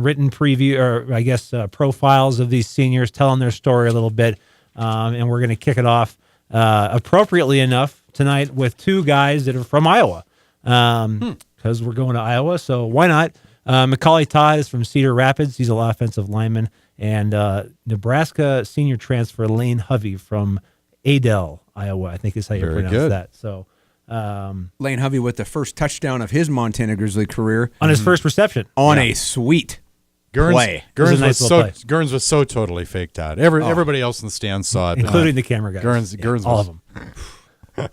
written preview, or I guess profiles of these seniors, telling their story a little bit, and we're going to kick it off appropriately enough, tonight with two guys that are from Iowa. Because we're going to Iowa, so why not? Macaulay Todd is from Cedar Rapids. He's an offensive lineman. And Nebraska senior transfer Lane Hovey from Adel, Iowa, I think is how you pronounce that. So Lane Hovey with the first touchdown of his Montana Grizzly career on his first reception. On a sweet play. Gurnz was so totally faked out. Everybody else in the stands saw it. Including the camera guys. Gurnz all was, of them.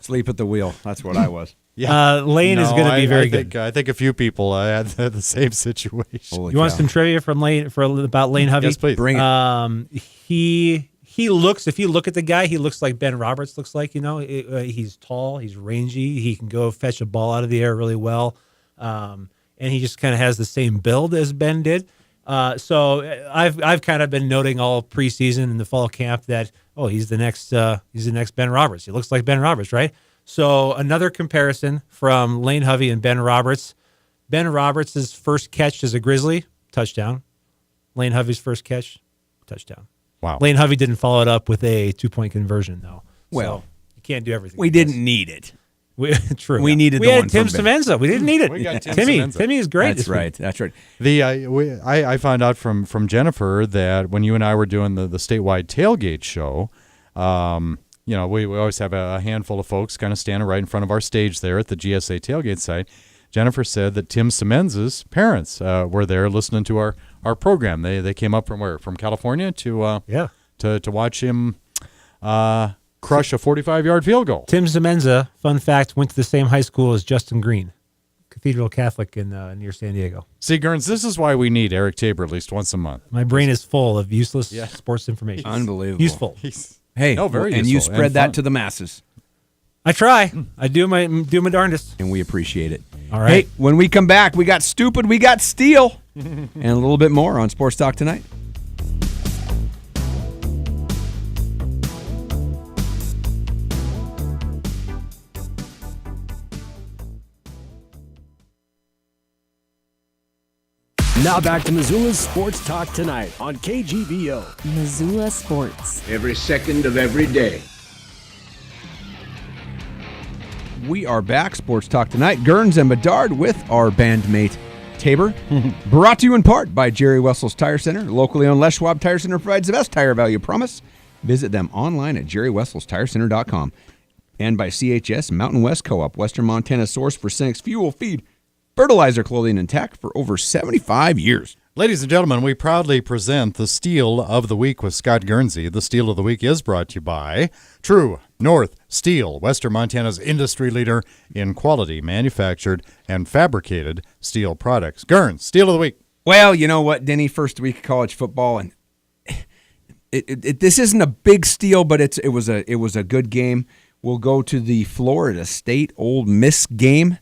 Sleep at the wheel. That's what I was. Lane is going to be very good. I think a few people had the same situation. Holy you want cow. some trivia from Lane about Lane Hovey? Yes, please. Bring it. He looks, if you look at the guy, he looks like Ben Roberts looks like, he's tall, he's rangy, he can go fetch a ball out of the air really well. And he just kind of has the same build as Ben did. So I've kind of been noting all preseason and the fall camp that, he's the next Ben Roberts. He looks like Ben Roberts, right? So another comparison from Lane Hovey and Ben Roberts. Ben Roberts' first catch as a Grizzly, touchdown. Lane Hovey's first catch, touchdown. Wow. Lane Hovey didn't follow it up with a 2-point conversion, though. Well, so you can't do everything. We didn't need it. True. We needed we the had one Tim from Ben. Semenza. We didn't need it. We got Tim Timmy. Semenza. Timmy is great. That's right. That's right. I found out from Jennifer that when you and I were doing the statewide tailgate show, we always have a handful of folks kind of standing right in front of our stage there at the GSA tailgate site. Jennifer said that Tim Semenza's parents were there listening to our program. They came up from where? From California to watch him crush a 45-yard field goal. Tim Semenza, fun fact, went to the same high school as Justin Green, Cathedral Catholic in near San Diego. See, Gurnz, this is why we need Eric Tabor at least once a month. My brain is full of useless sports information. Unbelievable. Useful. Hey, very and useful you spread and that fun. to the masses, I try. I do my darndest. and we appreciate it. All right. Hey, when we come back, we got Stupid, we got Steel, and a little bit more on Sports Talk Tonight. Now back to Missoula's Sports Talk Tonight on KGVO. Missoula Sports. Every second of every day. We are back, Sports Talk Tonight. Gurnz and Bedard with our bandmate Tabor. Brought to you in part by Jerry Wessel's Tire Center. Locally owned Les Schwab Tire Center provides the best tire value promise. Visit them online at jerrywesselstirecenter.com. And by CHS Mountain West Co-op, Western Montana's source for Cenex fuel, feed, fertilizer, clothing, and tech for over 75 years. Ladies and gentlemen, we proudly present the Steel of the Week with Scott Guernsey. The Steel of the Week is brought to you by True North Steel, Western Montana's industry leader in quality, manufactured, and fabricated steel products. Gurnz, Steel of the Week. Well, you know what, Denny? First week of college football, and this isn't a big steal, but it was a good game. We'll go to the Florida State Ole Miss game.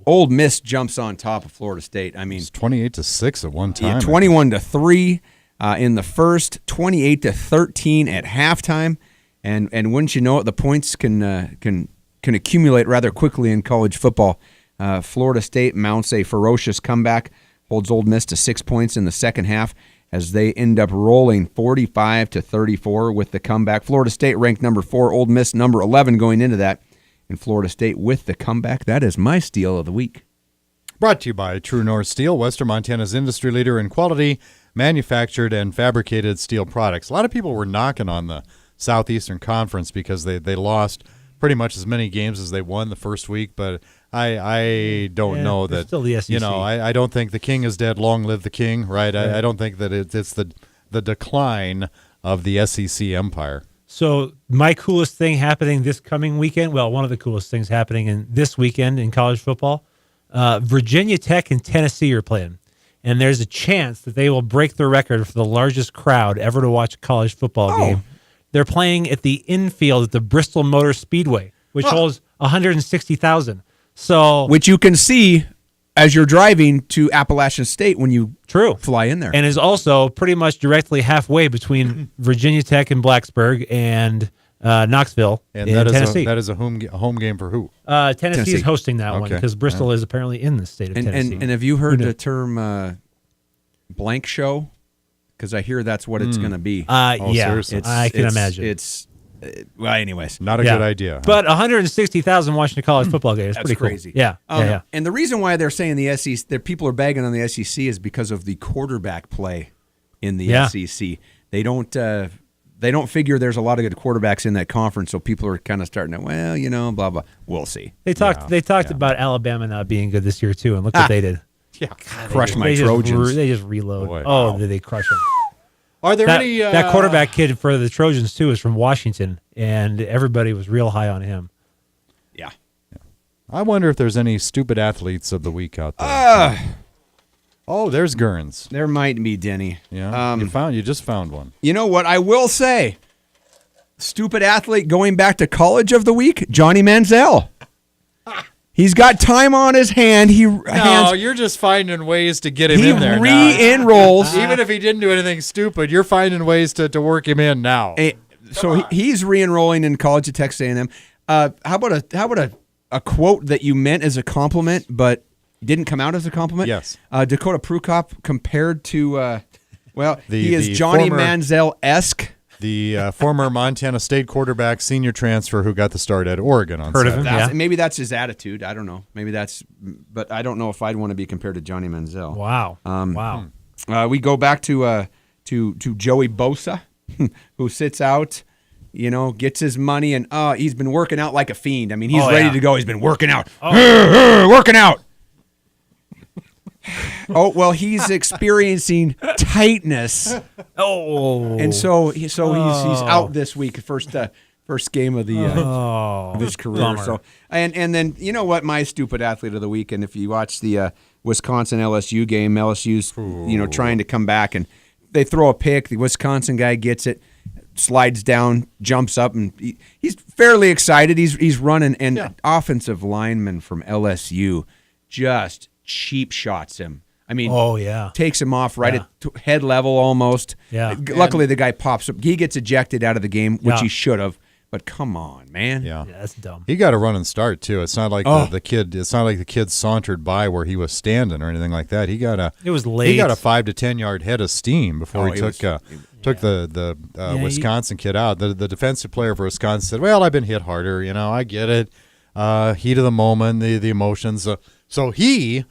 Ole Miss jumps on top of Florida State. I mean, It's 28-6 at one time. 21-3 in the first, 28-13 at halftime, and wouldn't you know it, the points can accumulate rather quickly in college football. Florida State mounts a ferocious comeback, holds Ole Miss to 6 points in the second half as they end up rolling 45-34 with the comeback. Florida State ranked number 4, Ole Miss number 11 going into that. And Florida State with the comeback. That is my Steal of the Week. Brought to you by True North Steel, Western Montana's industry leader in quality, manufactured, and fabricated steel products. A lot of people were knocking on the Southeastern Conference because they lost pretty much as many games as they won the first week, but I don't know they're that. still the SEC. I don't think the king is dead. Long live the king, right? I don't think that it's the decline of the SEC empire. So my coolest thing happening this coming weekend, well, one of the coolest things happening in this weekend in college football, Virginia Tech and Tennessee are playing. And there's a chance that they will break the record for the largest crowd ever to watch a college football game. They're playing at the infield at the Bristol Motor Speedway, which holds 160,000. So, Which you can see as you're driving to Appalachian State when you fly in there. And is also pretty much directly halfway between Virginia Tech and Blacksburg and Knoxville And in Tennessee. that is a home game for who? Tennessee is hosting that one Okay. because Bristol is apparently in the state of Tennessee. And have you heard the term blank show? Because I hear that's what it's going to be. Yeah, seriously? I can imagine. It's Well, anyways. Not a good idea. Huh? But 160,000 watching a college football game is That's pretty crazy. Cool. Yeah. Yeah. And the reason why they're saying the SEC, that people are bagging on the SEC is because of the quarterback play in the SEC. They don't figure there's a lot of good quarterbacks in that conference, so people are kind of starting to, blah, blah. We'll see. They talked about Alabama not being good this year, too, and look what they did. Yeah. Crushed my Trojans. They just reload. Boy. Oh, did they crush them. Are there any... that quarterback kid for the Trojans, too, is from Washington, and everybody was real high on him. Yeah. I wonder if there's any stupid athletes of the week out there. Oh, there's Gurnz. There might be, Denny. Yeah, you just found one. You know what I will say? Stupid athlete going back to college of the week, Johnny Manziel. He's got time on his hand. You're just finding ways to get him in there. He re-enrolls. Even if he didn't do anything stupid, you're finding ways to work him in now. He's re-enrolling in college at Texas A&M. How about a quote that you meant as a compliment, but didn't come out as a compliment? Yes. Dakota Prukop compared to, he is the Johnny former- Manziel-esque. The former Montana State quarterback, senior transfer who got the start at Oregon on Heard of him? Saturday. Yeah. Maybe that's his attitude. I don't know. But I don't know if I'd want to be compared to Johnny Manziel. Wow. Wow. We go back to Joey Bosa, who sits out, gets his money, and he's been working out like a fiend. I mean, he's ready to go. He's been working out, working out. Oh, well, he's experiencing tightness. Oh. And so he's out this week, first game of of his career. Bummer. So and then you know what, my stupid athlete of the week, and if you watch the Wisconsin LSU game, LSU's trying to come back, and they throw a pick. The Wisconsin guy gets it, slides down, jumps up, and he's fairly excited. He's running, and offensive lineman from LSU just cheap shots him. I mean, takes him off right at head level almost. Yeah. Luckily, the guy pops up. He gets ejected out of the game, which he should have. But come on, man. Yeah, that's dumb. He got a run and start too. It's not like the kid. It's not like the kid sauntered by where he was standing or anything like that. It was late. He got a 5 to 10 yard head of steam before he took the Wisconsin kid out. The defensive player for Wisconsin said, "Well, I've been hit harder. I get it. Heat of the moment, the emotions." So he.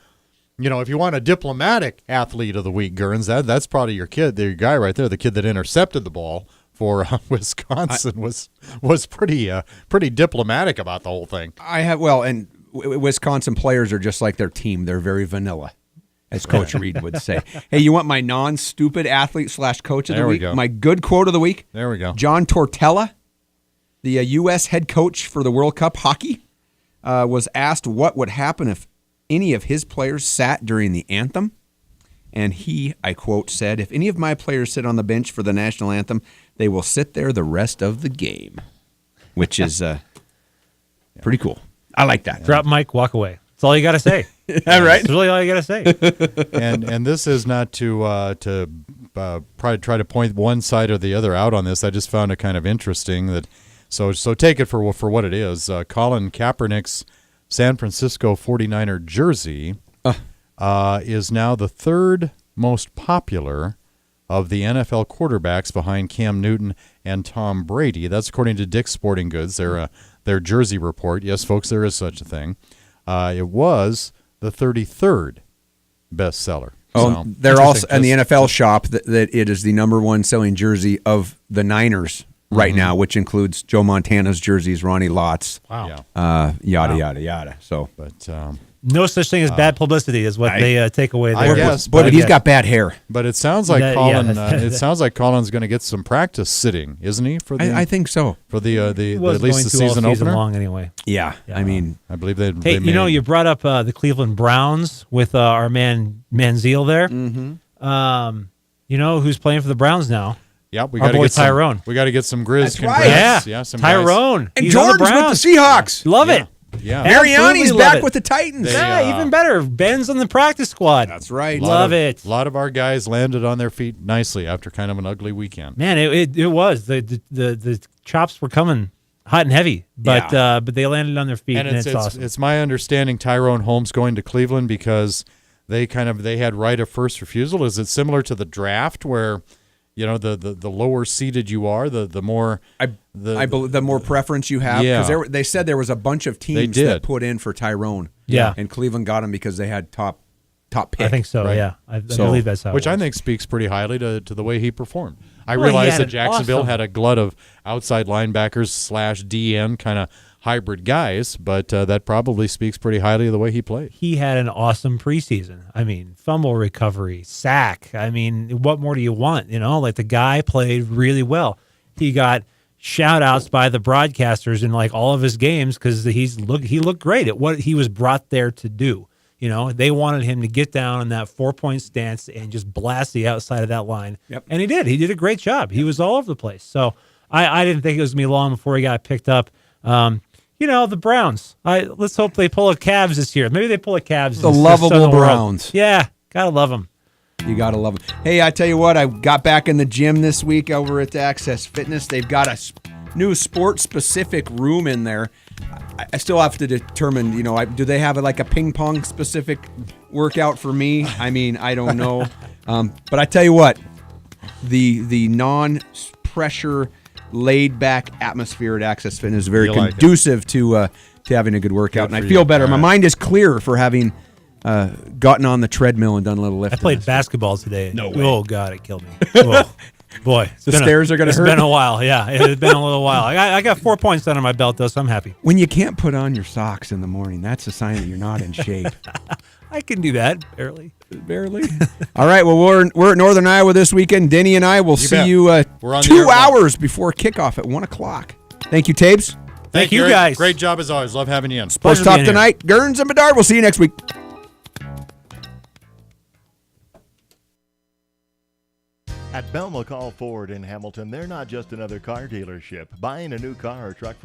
If you want a diplomatic athlete of the week, Gurnz, that's probably your guy right there, the kid that intercepted the ball for Wisconsin was pretty diplomatic about the whole thing. And Wisconsin players are just like their team; they're very vanilla, as Coach Reed would say. Hey, you want my non-stupid athlete / coach of the week? Go. My good quote of the week. There we go. John Tortella, the U.S. head coach for the World Cup hockey, was asked what would happen if any of his players sat during the anthem, and he, I quote, said, "If any of my players sit on the bench for the national anthem, they will sit there the rest of the game," which is pretty cool. I like that. Drop mic, walk away. That's all you got to say. All right. That's really all you got to say. And this is not to try to point one side or the other out on this. I just found it kind of interesting that. So take it for what it is. Colin Kaepernick's San Francisco 49er jersey is now the third most popular of the NFL quarterbacks behind Cam Newton and Tom Brady. That's according to Dick's Sporting Goods, their jersey report. Yes, folks, there is such a thing. It was the 33rd bestseller. Oh, So, they're also in the NFL shop that it is the number one selling jersey of the Niners right now, which includes Joe Montana's jerseys, Ronnie Lott's, yada. So, but No such thing as bad publicity is what they take away there. I guess, but he's got bad hair. But it sounds like That- Colin. It sounds like Colin's going to get some practice sitting, isn't he? For the I think so. for the at was least going the to all season season opener. long anyway. Yeah, I mean, I believe they. Hey, they you brought up the Cleveland Browns with our man Manziel there. Mm-hmm. You know who's playing for the Browns now? Yeah, we Our got to boy get Tyrone. Some, we got to get some Grizz. That's right. Congrats. Yeah, some guys. Tyrone. and He's on Jordan's with Browns. the Seahawks. Love it. Yeah, Ariani's love back it. with the Titans. Even better. Ben's on the practice squad. That's right. Love it. A lot of our guys landed on their feet nicely after kind of an ugly weekend. Man, it was the chops were coming hot and heavy, but they landed on their feet, and it's awesome. It's my understanding Tyrone Holmes going to Cleveland because they had right of first refusal. Is it similar to the draft where the lower seeded you are, the more I believe the more preference you have. Yeah. Because they said there was a bunch of teams that put in for Tyrone. Yeah. And Cleveland got him because they had top pick. I think so. Right. Yeah, I believe that's how. which it I was. think speaks pretty highly to the way he performed. I Well, he realize had that an Jacksonville awesome- had a glut of outside linebackers / DN kind of hybrid guys, but that probably speaks pretty highly of the way he played. He had an awesome preseason. I mean, fumble recovery, sack. I mean, what more do you want? Like the guy played really well. He got shout outs by the broadcasters in like all of his games because he looked great at what he was brought there to do. They wanted him to get down in that 4-point stance and just blast the outside of that line. Yep. And he did. He did a great job. He was all over the place. So I didn't think it was going to be long before he got picked up. The Browns. Let's hope they pull a Cavs this year. Maybe they pull a Cavs. The this lovable Southern world. Browns. Yeah, gotta love them. You got to love them. Hey, I tell you what, I got back in the gym this week over at Access Fitness. They've got a new sport-specific room in there. I still have to determine, do they have like a ping pong specific workout for me? I mean, I don't know. But I tell you what, the non-pressure, laid-back atmosphere at Access Fitness is very conducive to having a good workout. Good And I for feel you. better. All My right. mind is clear for having gotten on the treadmill and done a little I lifting. played basketball today. No way. Oh God, it killed me. Oh, boy, The stairs are gonna hurt? It's been a while. Yeah, it's been a little while. I got 4 points under my belt though, so I'm happy. When you can't put on your socks in the morning, that's a sign that you're not in shape. I can do that barely. Barely. All right. Well, we're at Northern Iowa this weekend. Denny and I will see bet. you We're on the 2 air tomorrow. hours before kickoff at 1:00. Thank you, Tabes. Thank you Eric. guys. Great job as always. Love having you in. Sports Pleasure Talk being here. tonight. Gurnz and Bedard. We'll see you next week. At Bell McCall Ford in Hamilton, they're not just another car dealership. Buying a new car or truck